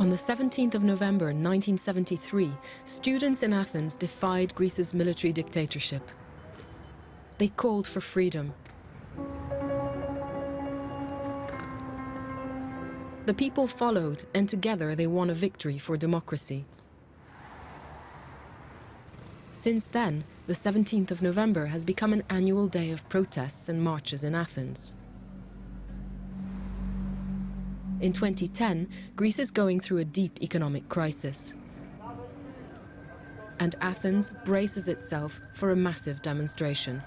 On the 17th of November 1973, students in Athens defied Greece's military dictatorship. They called for freedom. The people followed, and together they won a victory for democracy. Since then, the 17th of November has become an annual day of protests and marches in Athens. In 2010, Greece is going through a deep economic crisis. And Athens braces itself for a massive demonstration.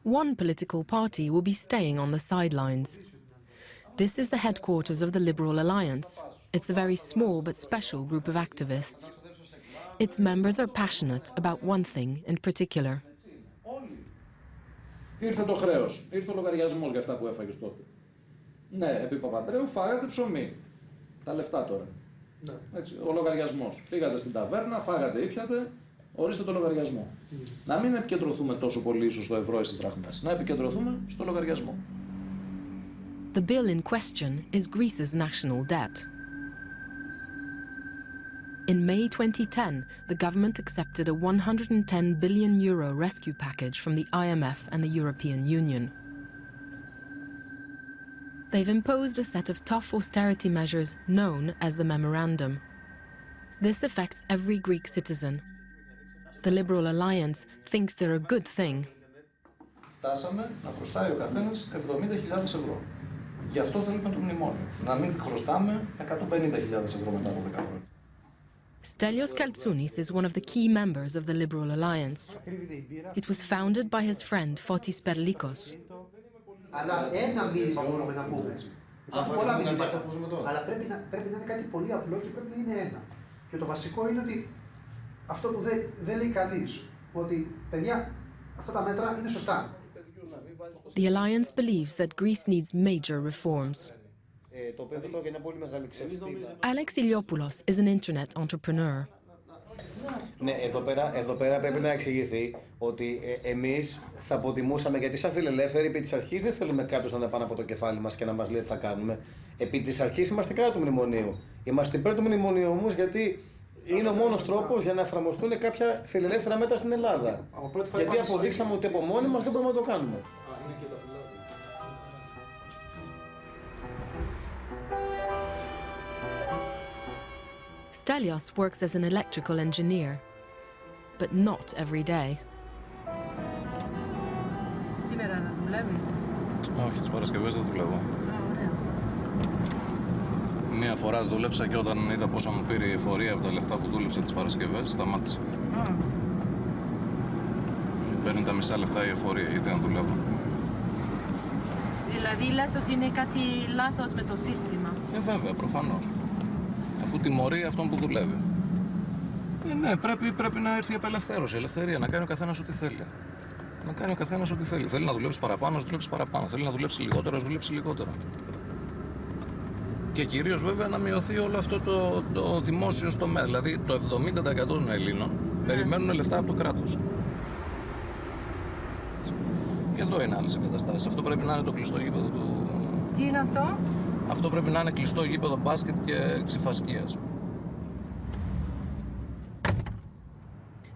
One political party will be staying on the sidelines. This is the headquarters of the Liberal Alliance. It's a very small but special group of activists. Its members are passionate about one thing in particular. Ήρθε το χρέος, ήρθε ο λογαριασμός για αυτά που έφαγες τότε. Ναι, επί Παπαντρέου φάγατε ψωμί. Τα λεφτά τώρα. Ναι. Έτσι, ο λογαριασμός. Πήγατε στην ταβέρνα, φάγατε, ήπιατε, ορίστε το λογαριασμό. Να μην επικεντρωθούμε τόσο πολύ ίσως στο ευρώ ή στις δραχμές. Να επικεντρωθούμε στο λογαριασμό. The bill in question is Greece's national debt. In May 2010, the government accepted a €110 billion rescue package from the IMF and the European Union. They've imposed a set of tough austerity measures known as the Memorandum. This affects every Greek citizen. The Liberal Alliance thinks they're a good thing. Φτάσαμε να χρωστάει ο καθένας 70.000 ευρώ. Γι' αυτό θέλουμε το μνημόνιο. Να μην χρωστάμε 150.000 ευρώ μετά από 10 χρόνια. Stelios Kaltsounis is one of the key members of the Liberal Alliance. It was founded by his friend Fotis Perlikos. Αλλά ένα μήνυμα μπορούμε να πούμε. Πολλά μηνύματα. Αλλά πρέπει να είναι κάτι πολύ απλό και πρέπει να είναι ένα. Και το βασικό είναι ότι αυτό που δεν λέει κανείς, ότι παιδιά, αυτά τα μέτρα είναι σωστά. The alliance believes that Greece needs major reforms. Alex Iliopoulos is an internet entrepreneur. Ναι, εδώ πέρα πρέπει να εξηγηθεί ότι εμείς θα αποτιμούσαμε, γιατί σαν φιλελεύθεροι επί της αρχής δεν θέλουμε κάποιος να είναι πάνω από το κεφάλι μας και να μας λέει τι θα κάνουμε. Επί της αρχής είμαστε κατά του μνημονίου. Είμαστε υπέρ του μνημονίου όμως γιατί είναι ο μόνος τρόπος για να εφαρμοστούν κάποια φιλελεύθερα μέτρα στην Ελλάδα. Γιατί αποδείξαμε ότι από μόνοι μας δεν μπορούμε να το κάνουμε. Stelios works as an electrical engineer, but not every day. Σήμερα δεν δουλεύεις? Όχι, τις Παρασκευές δεν δουλεύω. Μία φορά δούλεψα και όταν είδα πόσο μου πήρε η εφορία από τα λεφτά που δούλεψα τις Παρασκευές, σταμάτησα. Παίρνει τα μισά λεφτά η εφορία, γιατί να δουλεύω. Δηλαδή λες ότι είναι κάτι λάθος με το σύστημα? Βέβαια, προφανώς. Αφού τιμωρεί αυτόν που δουλεύει. Ναι, πρέπει να έρθει η απελευθέρωση, η ελευθερία, να κάνει ο καθένας ό,τι θέλει. Να κάνει ο καθένας ό,τι θέλει. Θέλει να δουλέψει παραπάνω, να δουλέψει παραπάνω. Θέλει να δουλέψει λιγότερο, να δουλέψει λιγότερο. Και κυρίως βέβαια να μειωθεί όλο αυτό το δημόσιο τομέα. Δηλαδή το 70% των Ελλήνων περιμένουν λεφτά από το κράτος. Και εδώ είναι άλλες εγκαταστάσεις. Αυτό πρέπει να είναι το κλειστό γήπεδο του. Τι είναι αυτό? Αυτό πρέπει να είναι κλειστό γήπεδο μπάσκετ και ξυφασκίας.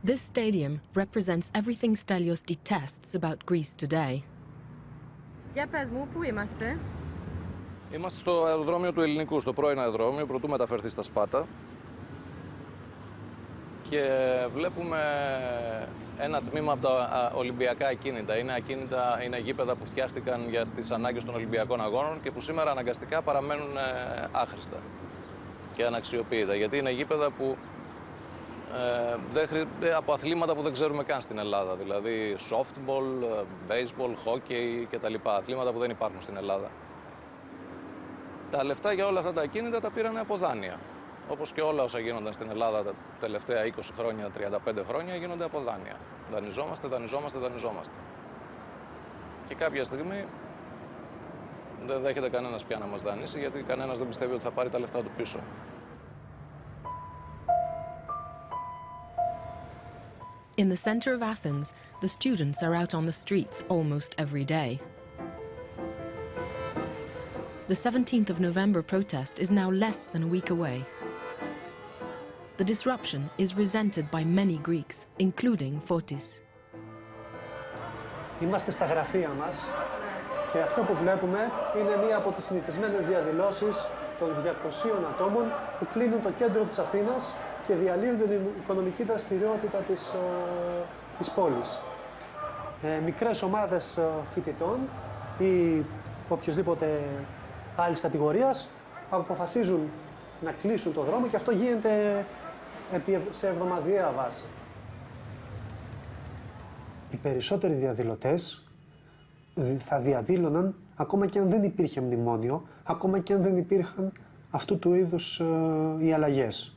This stadium represents everything Stelios detests about Greece today. Για πες μου, πού είμαστε? Είμαστε στο αεροδρόμιο του Ελληνικού, στο πρώην αεροδρόμιο, πρωτού μεταφερθεί στα Σπάτα. Και βλέπουμε ένα τμήμα από τα Ολυμπιακά ακίνητα. Είναι γήπεδα που φτιάχτηκαν για τις ανάγκες των Ολυμπιακών Αγώνων και που σήμερα αναγκαστικά παραμένουν άχρηστα και αναξιοποίητα. Γιατί είναι γήπεδα που από αθλήματα που δεν ξέρουμε καν στην Ελλάδα. Δηλαδή softball, baseball, hockey κτλ. Αθλήματα που δεν υπάρχουν στην Ελλάδα. Τα λεφτά για όλα αυτά τα ακίνητα τα πήρανε από δάνεια. Όπως και όλα όσα γίνονταν στην Ελλάδα τα τελευταία 20 χρόνια, 35 χρόνια, γίνονται από δάνεια. Δανειζόμαστε. Και κάποια στιγμή δεν δέχεται κανένας πια να μας δανείσει, γιατί κανένας δεν πιστεύει ότι θα πάρει τα λεφτά του πίσω. In the center of Athens, the students are out on the streets almost every day. The 17th of November protest is now less than a week away. The disruption is resented by many Greeks, including Fotis. Είμαστε στα γραφεία μας και αυτό που βλέπουμε είναι μία από τις συνηθισμένες διαδηλώσεις των 200 ατόμων που κλείνουν το κέντρο της Αθήνας και διαλύουν την οικονομική δραστηριότητα της πόλης. Μικρές ομάδες φοιτητών ή οποιοσδήποτε άλλης κατηγορίας αποφασίζουν να κλείσουν το δρόμο και αυτό γίνεται σε εβδομαδιαία βάση. Οι περισσότεροι διαδηλωτές θα διαδήλωναν ακόμα και αν δεν υπήρχε μνημόνιο, ακόμα και αν δεν υπήρχαν αυτού του είδους οι αλλαγές.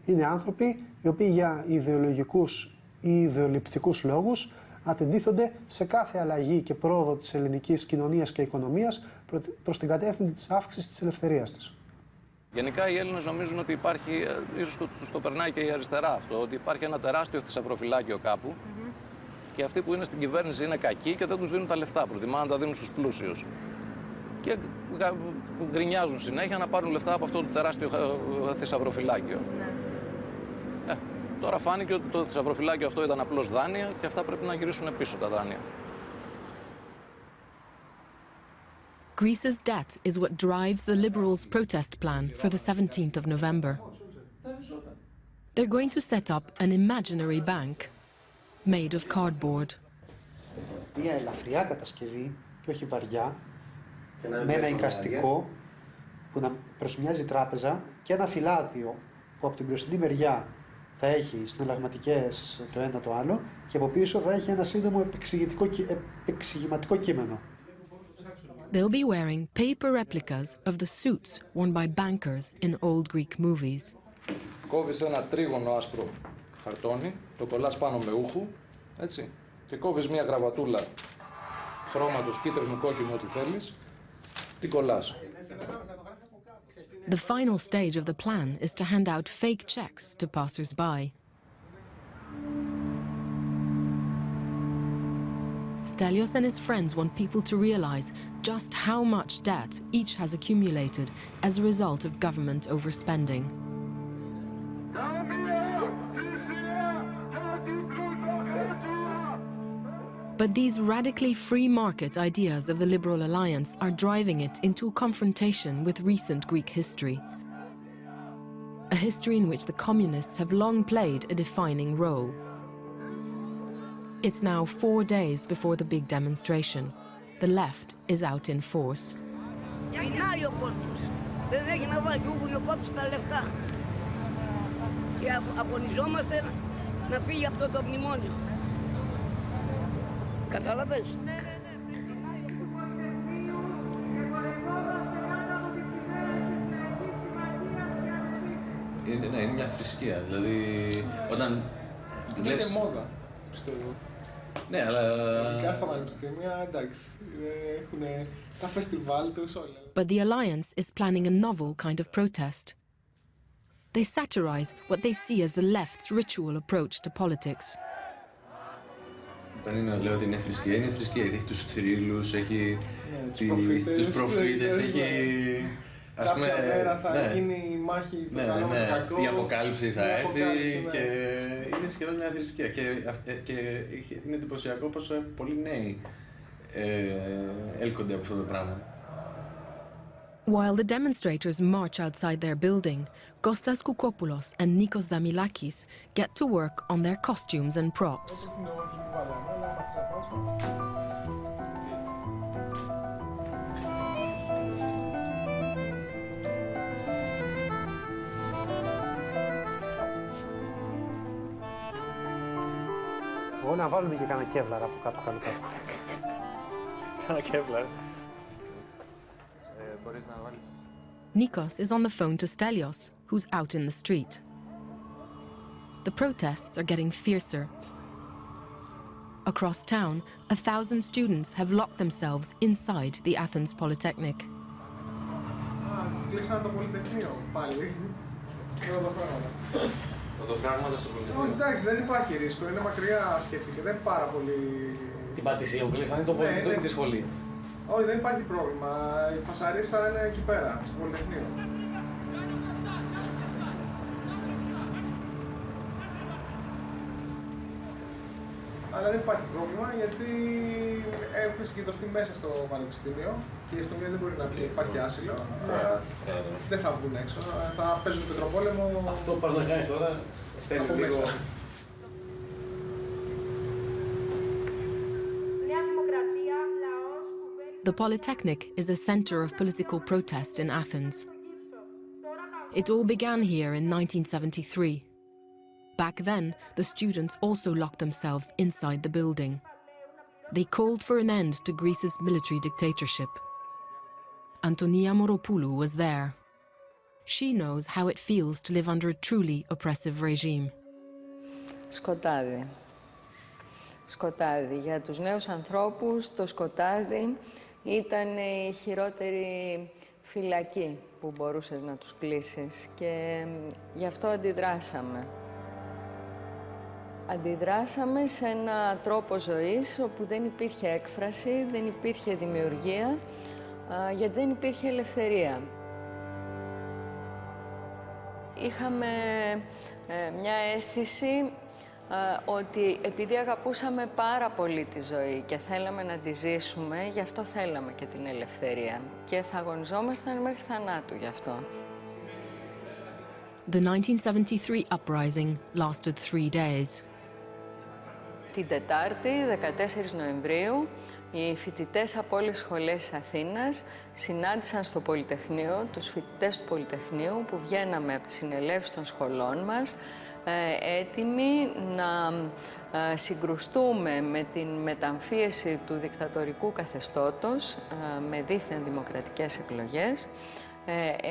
Είναι άνθρωποι οι οποίοι για ιδεολογικούς ή ιδεολειπτικούς λόγους αντιτίθονται σε κάθε αλλαγή και πρόοδο της ελληνικής κοινωνίας και οικονομίας προς την κατεύθυνση της αύξησης της ελευθερίας της. Γενικά οι Έλληνες νομίζουν ότι υπάρχει, ίσως τους το περνάει και η αριστερά αυτό, ότι υπάρχει ένα τεράστιο θησαυροφυλάκιο κάπου και αυτοί που είναι στην κυβέρνηση είναι κακοί και δεν τους δίνουν τα λεφτά, προτιμά να τα δίνουν στους πλούσιους. Και γκρινιάζουν συνέχεια να πάρουν λεφτά από αυτό το τεράστιο θησαυροφυλάκιο. Τώρα φάνηκε ότι το θησαυροφυλάκιο αυτό ήταν απλώς δάνεια και αυτά πρέπει να γυρίσουν πίσω τα δάνεια. Greece's debt is what drives the Liberals' protest plan for the 17th of November. They're going to set up an imaginary bank made of cardboard. Μια ελαφριά κατασκευή και όχι βαριά, με ένα εικαστικό που να προσμοιάζει τράπεζα και ένα φυλάδιο που από την μπροστινή μεριά θα έχει συναλλαγματικές το ένα το άλλο και από πίσω θα έχει ένα σύντομο επεξηγηματικό κείμενο. They'll be wearing paper replicas of the suits worn by bankers in old Greek movies. Κόβεις ένα τρίγωνο άσπρο χαρτόνι, το κολλάς πάνω με ούχου, έτσι, και κόβεις μια γραβατούλα χρώματος κίτρινου, κόκκινου, ό,τι θέλεις, την κολλάς. The final stage of the plan is to hand out fake checks to passers-by. Stelios and his friends want people to realize just how much debt each has accumulated as a result of government overspending. But these radically free market ideas of the Liberal Alliance are driving it into a confrontation with recent Greek history. A history in which the communists have long played a defining role. It's now 4 days before the big demonstration. The left is out in force. Πεινάει ο κόσμος. Δεν έχει να βάλει, έχουν κόψει τα λεφτά. Και αγωνιζόμαστε να φύγει αυτό το μνημόνιο. Καταλαβαίνεις. Είναι μια θρησκεία, δηλαδή όταν βλέπεις... Είναι μόδα, πιστεύω. Ναι, αλλά... Ειδικά στα πανεπιστήμια, εντάξει, έχουν τα φεστιβάλ τους όλα. But the Alliance is planning a novel kind of protest. They satirize what they see as the left's ritual approach to politics. Όταν λέω ότι είναι θρησκεία, έχει τους θρύλους, έχει τους προφήτες, έχει... Κάποια μέρα θα γίνει η μάχη του καλό με το κακό. Η αποκάλυψη θα έρθει και είναι σχεδόν μια θρησκεία. Και είναι εντυπωσιακό πως πολλοί νέοι έλκονται από αυτό το πράγμα. While the demonstrators march outside their building, Kostas Koukopoulos and Nikos Damilakis get to work on their costumes and props. Εγώ να βάλουμε και κανένα κεύλαρα από κάτω. Κανένα κεύλαρα. Nikos is on the phone to Stelios, who's out in the street. The protests are getting fiercer. Across town, 1,000 students have locked themselves inside the Athens Polytechnic. Κλείσανε το Πολυτεχνείο πάλι. Οδοφράγματα στο πολιτικό. Εντάξει, δεν υπάρχει ρίσκο, είναι μακριά σκέφτηκε, δεν είναι πάρα πολύ... Την Πατησία που κλείσανε το πολιτικό ή τη σχολή. Όχι, δεν υπάρχει πρόβλημα. Οι φασαρίες θα είναι εκεί πέρα, στο Πολυτεχνείο. Αλλά δεν υπάρχει πρόβλημα γιατί έχουμε συγκεντρωθεί μέσα στο πανεπιστήμιο και η αστυνομία δεν μπορεί να πει υπάρχει άσυλο. Δεν θα βγουν έξω. Θα παίζουν πετροπόλεμο. Αυτό που πας να κάνεις τώρα θέλει λίγο. The Polytechnic is a center of political protest in Athens. It all began here in 1973. Back then, the students also locked themselves inside the building. They called for an end to Greece's military dictatorship. Antonia Moropoulou was there. She knows how it feels to live under a truly oppressive regime. Σκοτάδι. Σκοτάδι. Για τους νέους ανθρώπους, το σκοτάδι ήταν η χειρότερη φυλακή που μπορούσες να τους κλείσεις και γι' αυτό αντιδράσαμε. Αντιδράσαμε σε ένα τρόπο ζωής όπου δεν υπήρχε έκφραση, δεν υπήρχε δημιουργία, γιατί δεν υπήρχε ελευθερία. Είχαμε μια αίσθηση ότι επειδή αγαπούσαμε πάρα πολύ τη ζωή και θέλαμε να τη ζήσουμε, γι' αυτό θέλαμε και την ελευθερία και θα αγωνιζόμασταν μέχρι θανάτου γι' αυτό. The 1973 uprising lasted 3 days. Την Τετάρτη, 14 Νοεμβρίου, οι φοιτητές από όλες τις σχολές της Αθήνας συνάντησαν στο Πολυτεχνείο, τους φοιτητές του Πολυτεχνείου που βγαίναμε από τις συνελεύσεις των σχολών μας, έτοιμοι να συγκρουστούμε με την μεταμφίεση του δικτατορικού καθεστώτος με δίθεν δημοκρατικές εκλογές,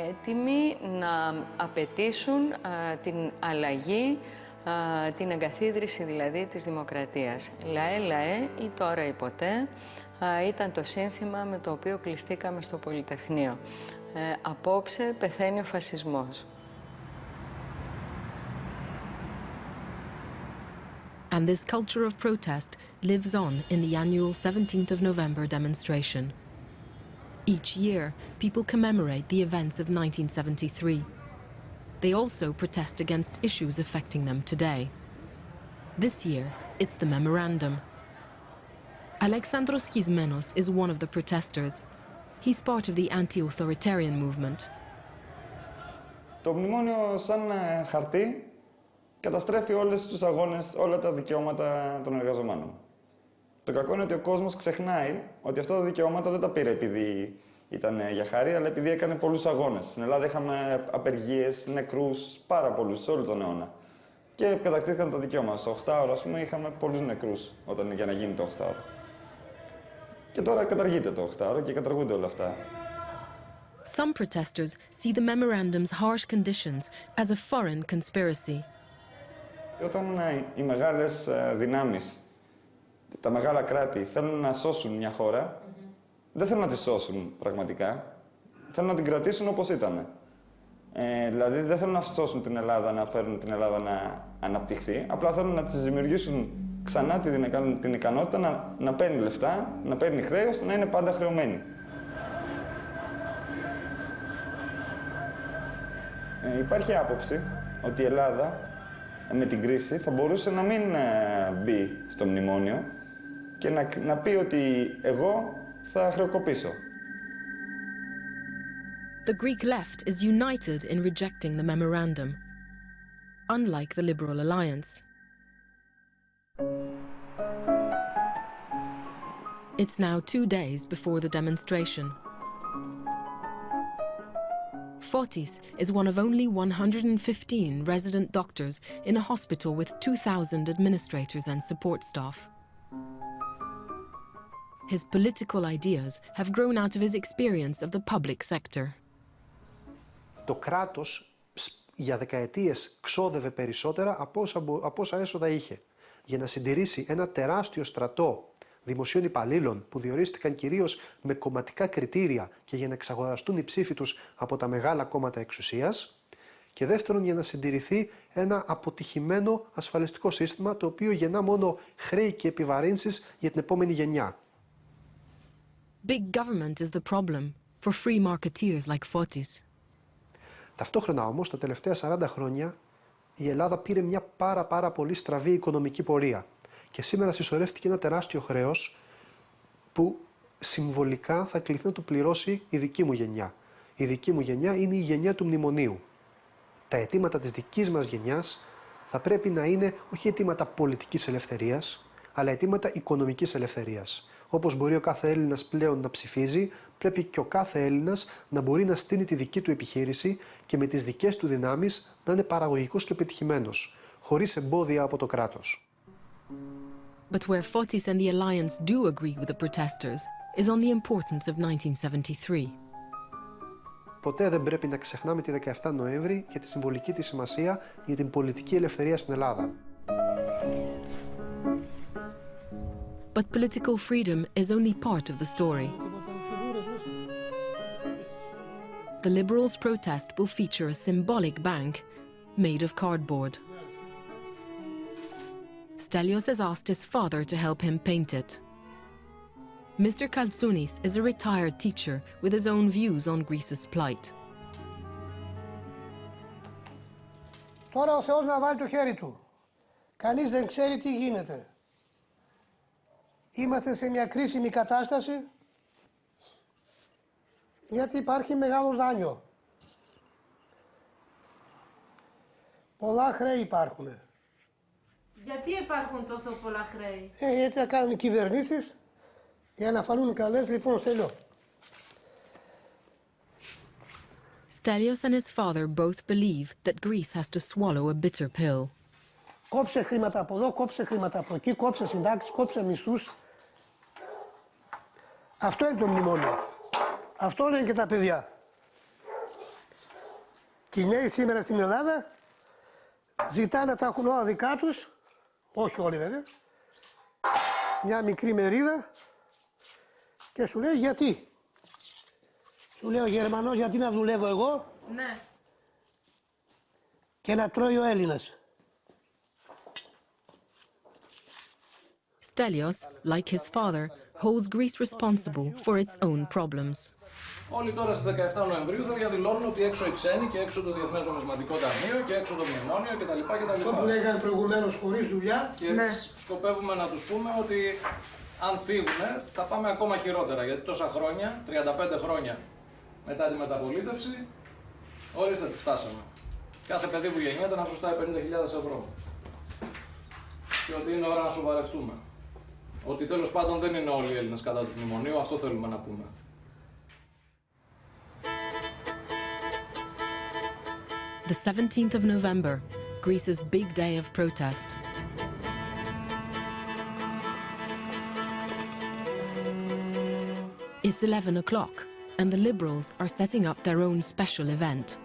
έτοιμοι να απαιτήσουν την αλλαγή, την εγκαθίδρυση δηλαδή της δημοκρατίας. Λαέ, λαέ ή τώρα ή ποτέ ήταν το σύνθημα με το οποίο κλειστήκαμε στο Πολυτεχνείο. Απόψε πεθαίνει ο φασισμός. And this culture of protest lives on in the annual 17th of November demonstration. Each year, people commemorate the events of 1973. They also protest against issues affecting them today. This year, it's the memorandum. Alexandros Kismenos is one of the protesters. He's part of the anti-authoritarian movement. Το μνημόνιο σαν χαρτί καταστρέφει όλες τους αγώνες, όλα τα δικαιώματα των εργαζομένων. Το κακό είναι ότι ο κόσμος ξεχνάει ότι αυτά τα δικαιώματα δεν τα πήρε επειδή ήταν για χάρη, αλλά επειδή έκανε πολλούς αγώνες. Στην Ελλάδα είχαμε απεργίες, νεκρούς, πάρα πολλούς, σε όλο τον αιώνα. Και κατακτήθηκαν τα δικαιώματα. Στο 8ωρο, ας πούμε, είχαμε πολλούς νεκρούς για να γίνει το 8ωρο. Και τώρα καταργείται το 8ωρο και καταργούνται όλα αυτά. Some protesters see the memorandum's harsh conditions as a foreign conspiracy. Όταν οι μεγάλες δυνάμεις, τα μεγάλα κράτη, θέλουν να σώσουν μια χώρα, δεν θέλουν να τη σώσουν πραγματικά. Θέλουν να την κρατήσουν όπως ήταν. Δηλαδή δεν θέλουν να σώσουν την Ελλάδα, να φέρουν την Ελλάδα να αναπτυχθεί. Απλά θέλουν να της δημιουργήσουν ξανά την ικανότητα να παίρνει λεφτά, να παίρνει χρέος, να είναι πάντα χρεωμένη. Υπάρχει άποψη ότι η Ελλάδα με την κρίση θα μπορούσε να μην μπει στο μνημόνιο και να πει ότι εγώ θα χρεοκοπήσω. The Greek left is united in rejecting the memorandum, unlike the Liberal Alliance. It's now 2 days before the demonstration. Fotis is one of only 115 resident doctors in a hospital with 2,000 administrators and support staff. His political ideas have grown out of his experience of the public sector. Το κράτος για δεκαετίες ξόδευε περισσότερα από όσα έσοδα είχε για να συντηρήσει ένα τεράστιο στρατό δημοσίων υπαλλήλων που διορίστηκαν κυρίως με κομματικά κριτήρια και για να εξαγοραστούν οι ψήφοι τους από τα μεγάλα κόμματα εξουσίας Και δεύτερον, για να συντηρηθεί ένα αποτυχημένο ασφαλιστικό σύστημα, το οποίο γεννά μόνο χρέη και επιβαρύνσεις για την επόμενη γενιά. Big government is the problem for free marketeers like Fotis. Ταυτόχρονα όμως, τα τελευταία 40 χρόνια, η Ελλάδα πήρε μια πάρα πολύ στραβή οικονομική πορεία. Και σήμερα συσσωρεύτηκε ένα τεράστιο χρέος που συμβολικά θα κληθεί να το πληρώσει η δική μου γενιά. Η δική μου γενιά είναι η γενιά του μνημονίου. Τα αιτήματα της δικής μας γενιάς θα πρέπει να είναι όχι αιτήματα πολιτικής ελευθερίας, αλλά αιτήματα οικονομικής ελευθερίας. Όπως μπορεί ο κάθε Έλληνας πλέον να ψηφίζει, πρέπει και ο κάθε Έλληνας να μπορεί να στείνει τη δική του επιχείρηση και με τις δικές του δυνάμεις να είναι παραγωγικός και πετυχημένος, χωρίς εμπόδια από το κράτος. But where Fotis and the alliance do agree with the protesters is on the importance of 1973. Ποτέ δεν πρέπει να ξεχνάμε τη 17 Νοέμβρη και τη συμβολική της σημασία για την πολιτική ελευθερία στην Ελλάδα. But political freedom is only part of the story. The Liberals' protest will feature a symbolic bank made of cardboard. Stelios has asked his father to help him paint it. Mr. Kaltsounis is a retired teacher with his own views on Greece's plight. Τώρα ο Θεός να βάλει το χέρι του. Κανείς δεν ξέρει τι γίνεται. Είμαστε σε μια κρίσιμη κατάσταση γιατί υπάρχει μεγάλο δάνειο. Πολλά χρέη υπάρχουν. Γιατί υπάρχουν τόσο πολλά χρέη? Γιατί θα κάνουν οι κυβερνήσεις για να φανούν καλές. Λοιπόν, στέλνω. Stelios and his father both believe that Greece has to swallow a bitter pill. Κόψε χρήματα από εδώ, κόψε χρήματα από εκεί, κόψε συντάξεις, κόψε μισθούς. Αυτό είναι το μνημόνιο. Αυτό λένε και τα παιδιά. Και οι νέοι σήμερα στην Ελλάδα ζητάνε να τα έχουν όλα δικά τους, όχι όλοι βέβαια, μια μικρή μερίδα και σου λέει γιατί. Σου λέει ο Γερμανός γιατί να δουλεύω εγώ, ναι, και να τρώει ο Έλληνας. Stelios, like his father, holds Greece responsible for its own problems. Όλοι τώρα στις 17 Νοεμβρίου θα διαδηλώνουν ότι έξω οι ξένοι και έξω το Διεθνές Νομισματικό Ταμείο και έξω το μνημόνιο κτλ. Αυτό που λέγανε προηγουμένως χωρίς δουλειά. Και σκοπεύουμε να τους πούμε ότι αν φύγουν θα πάμε ακόμα χειρότερα. Γιατί τόσα χρόνια, 35 χρόνια μετά τη μεταπολίτευση, ορίστε τι φτάσαμε. Κάθε παιδί που γεννιέται να χρωστάει 50.000 ευρώ. Και ότι είναι ώρα να σοβαρευτούμε. Ότι τέλος πάντων δεν είναι όλοι οι Έλληνες κατά του μνημονίου, αυτό θέλουμε να πούμε. The 17th of November, Greece's big day of protest. It's 11 o'clock, and the Liberals are setting up their own special event.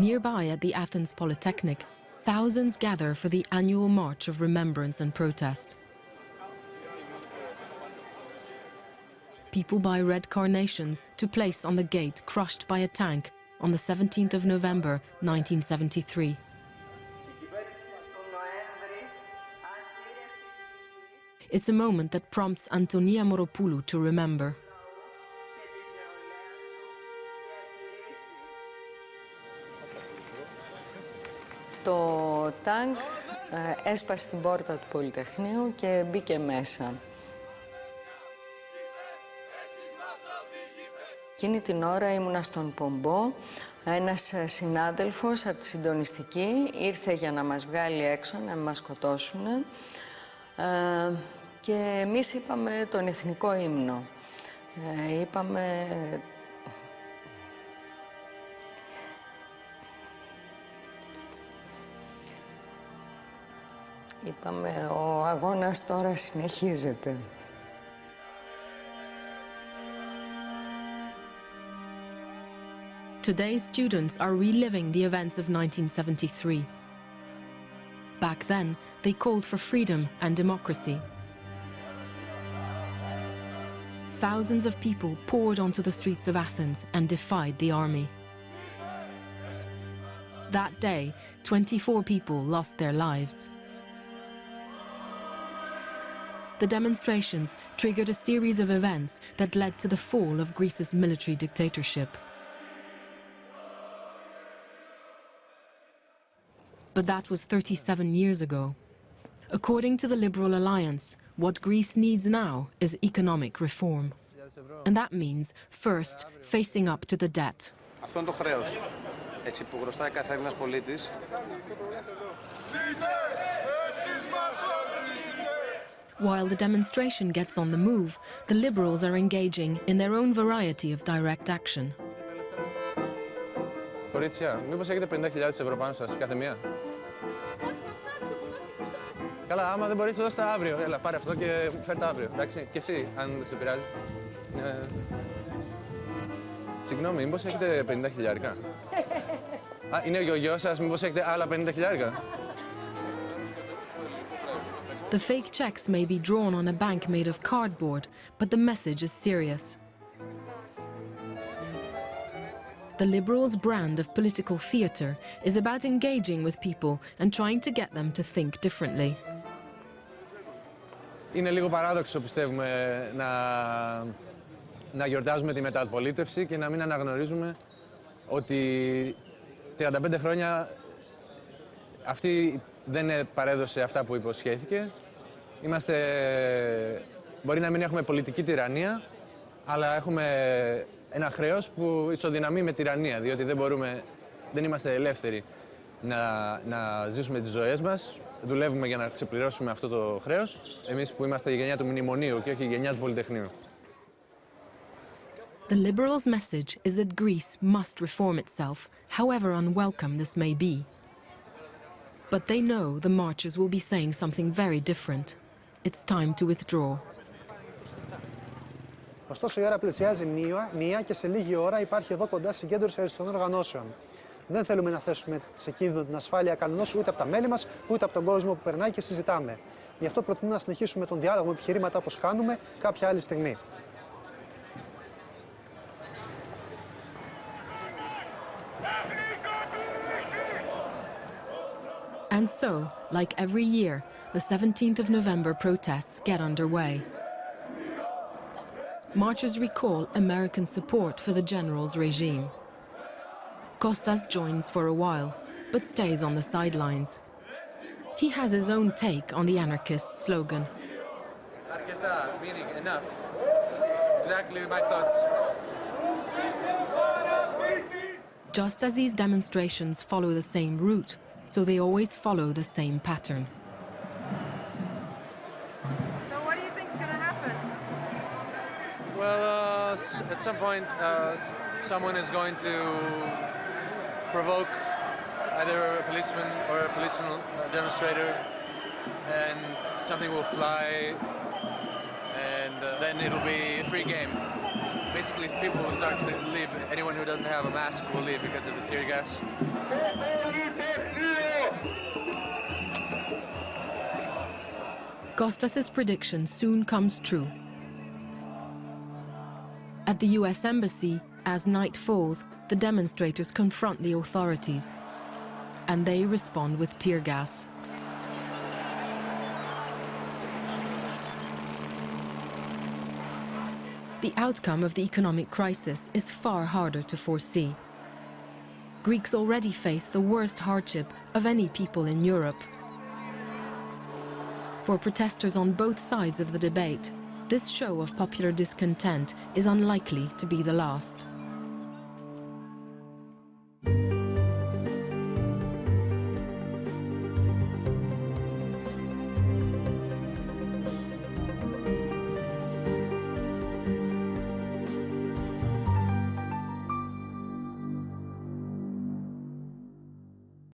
Nearby at the Athens Polytechnic, thousands gather for the annual march of remembrance and protest. People buy red carnations to place on the gate crushed by a tank on the 17th of November 1973. It's a moment that prompts Antonia Moropoulou to remember. Το τάγκ έσπασε την πόρτα του Πολυτεχνείου και μπήκε μέσα. Εκείνη την ώρα ήμουνα στον πομπό. Ένας συνάδελφος από τη συντονιστική ήρθε για να μας βγάλει έξω, να μας σκοτώσουν. Και εμείς είπαμε τον εθνικό ύμνο. Είπαμε, ο αγώνας τώρα συνεχίζεται. Today's students are reliving the events of 1973. Back then, they called for freedom and democracy. Thousands of people poured onto the streets of Athens and defied the army. That day, 24 people lost their lives. The demonstrations triggered a series of events that led to the fall of Greece's military dictatorship. But that was 37 years ago. According to the Liberal Alliance, what Greece needs now is economic reform. And that means, first, facing up to the debt. Αυτό είναι το χρέος. Έτσι που χρωστάει κάθε Έλληνας πολίτης. While the demonstration gets on the move, the Liberals are engaging in their own variety of direct action. Κορίτσια, μήπως έχετε 50.000 ευρώ πάνω σας, κάθε μία? Καλά, άμα δεν μπορείς, δώσ' τα αύριο. Έλα, πάρε αυτό και φέρ' τα αύριο, εντάξει. Και εσύ, αν δεν σε πειράζει. Συγγνώμη, μήπως έχετε 50.000? Α, είναι ο γιος σας, μήπως έχετε άλλα 50.000? The fake checks may be drawn on a bank made of cardboard, but the message is serious. The Liberals' brand of political theatre is about engaging with people and trying to get them to think differently. Είναι λίγο παράδοξο, πιστεύουμε, να γιορτάζουμε τη μεταπολίτευση και να μην αναγνωρίζουμε ότι 35 χρόνια αυτή δεν παρέδωσε αυτά που υποσχέθηκε. Μπορεί να μην έχουμε πολιτική τυραννία, αλλά έχουμε ένα χρέος που ισοδυναμεί με τυραννία, διότι δεν είμαστε ελεύθεροι να ζήσουμε τις ζωές μας. Δουλεύουμε για να ξεπληρώσουμε αυτό το χρέος, εμείς που είμαστε η γενιά του μνημονίου και όχι η γενιά του Πολυτεχνείου. The Liberals' message is that Greece must reform itself, however unwelcome this may be. But they know the marchers will be saying something very different. It's time to withdraw. Ωστόσο, η ώρα πλησιάζει μία και σε λίγη ώρα υπάρχει εδώ κοντά συγκέντρωση αριστερών οργανώσεων. Δεν θέλουμε να θέσουμε σε κίνδυνο την ασφάλεια κανενός ούτε από τα μέλη μας, ούτε από τον κόσμο που περνάει και συζητάμε. Γι' αυτό προτείνω να συνεχίσουμε τον διάλογο με επιχειρήματα όπως κάνουμε κάποια άλλη στιγμή. And so, like every year, the 17th of November protests get underway. Marchers recall American support for the general's regime. Kostas joins for a while, but stays on the sidelines. He has his own take on the anarchist slogan. Argeta, meaning enough. Exactly my thoughts. Just as these demonstrations follow the same route, so they always follow the same pattern. So what do you think is going to happen? Well, at some point, someone is going to provoke either a policeman or a policeman demonstrator, and something will fly, and then it'll be a free game. Basically, people will start to leave. Anyone who doesn't have a mask will leave because of the tear gas. Kostas' prediction soon comes true. At the US Embassy, as night falls, the demonstrators confront the authorities, and they respond with tear gas. The outcome of the economic crisis is far harder to foresee. Greeks already face the worst hardship of any people in Europe. For protesters on both sides of the debate, this show of popular discontent is unlikely to be the last.